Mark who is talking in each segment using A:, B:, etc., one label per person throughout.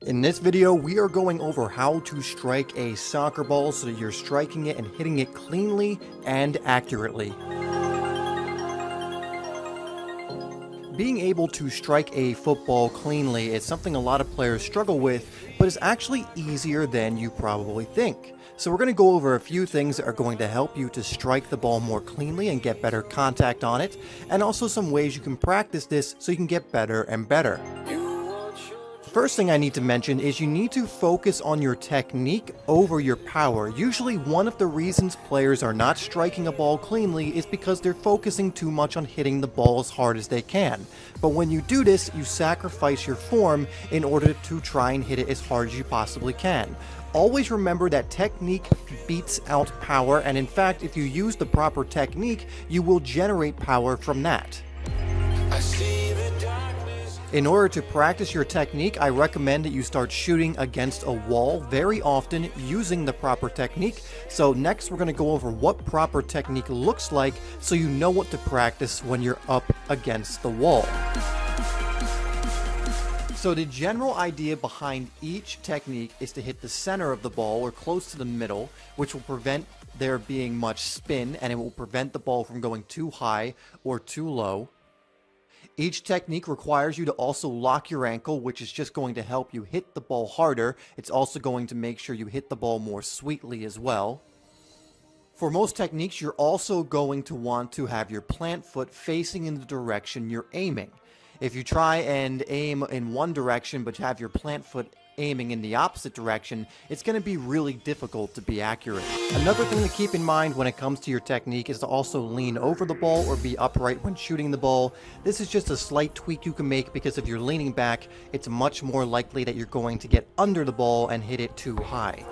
A: In this video, we are going over how to strike a soccer ball so that you're striking it and hitting it cleanly and accurately. Being able to strike a football cleanly is something a lot of players struggle with, but it's actually easier than you probably think. So we're going to go over a few things that are going to help you to strike the ball more cleanly and get better contact on it, and also some ways you can practice this so you can get better and better. First thing I need to mention is you need to focus on your technique over your power. Usually one of the reasons players are not striking a ball cleanly is because they're focusing too much on hitting the ball as hard as they can. But when you do this, you sacrifice your form in order to try and hit it as hard as you possibly can. Always remember that technique beats out power, and in fact, if you use the proper technique, you will generate power from that. In order to practice your technique, I recommend that you start shooting against a wall very often using the proper technique. So next we're going to go over what proper technique looks like so you know what to practice when you're up against the wall. So the general idea behind each technique is to hit the center of the ball or close to the middle, which will prevent there being much spin, and it will prevent the ball from going too high or too low. Each technique requires you to also lock your ankle, which is just going to help you hit the ball harder. It's also going to make sure you hit the ball more sweetly as well. For most techniques, you're also going to want to have your plant foot facing in the direction you're aiming. If you try and aim in one direction but have your plant foot aiming in the opposite direction, it's going to be really difficult to be accurate. Another thing to keep in mind when it comes to your technique is to also lean over the ball or be upright when shooting the ball. This is just a slight tweak you can make because if you're leaning back, it's much more likely that you're going to get under the ball and hit it too high.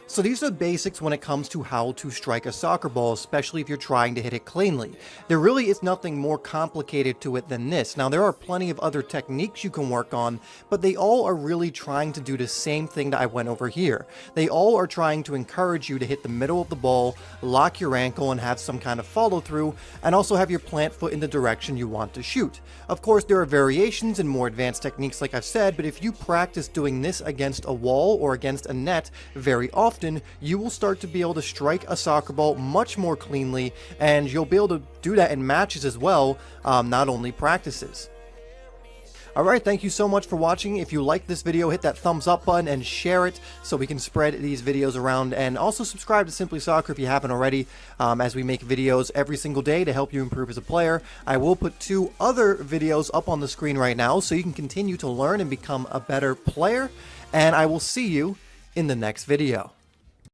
A: So these are the basics when it comes to how to strike a soccer ball, especially if you're trying to hit it cleanly. There really is nothing more complicated to it than this. Now there are plenty of other techniques you can work on, but they all are really trying to do the same thing that I went over here. They all are trying to encourage you to hit the middle of the ball, lock your ankle and have some kind of follow through, and also have your plant foot in the direction you want to shoot. Of course there are variations and more advanced techniques like I've said, but if you practice doing this against a wall or against a net very often, you will start to be able to strike a soccer ball much more cleanly, and you'll be able to do that in matches as well, not only practices. Alright, thank you so much for watching. If you like this video, hit that thumbs up button and share it so we can spread these videos around, and also subscribe to SimplySoccer if you haven't already, as we make videos every single day to help you improve as a player. I will put 2 other videos up on the screen right now so you can continue to learn and become a better player, and I will see you in the next video.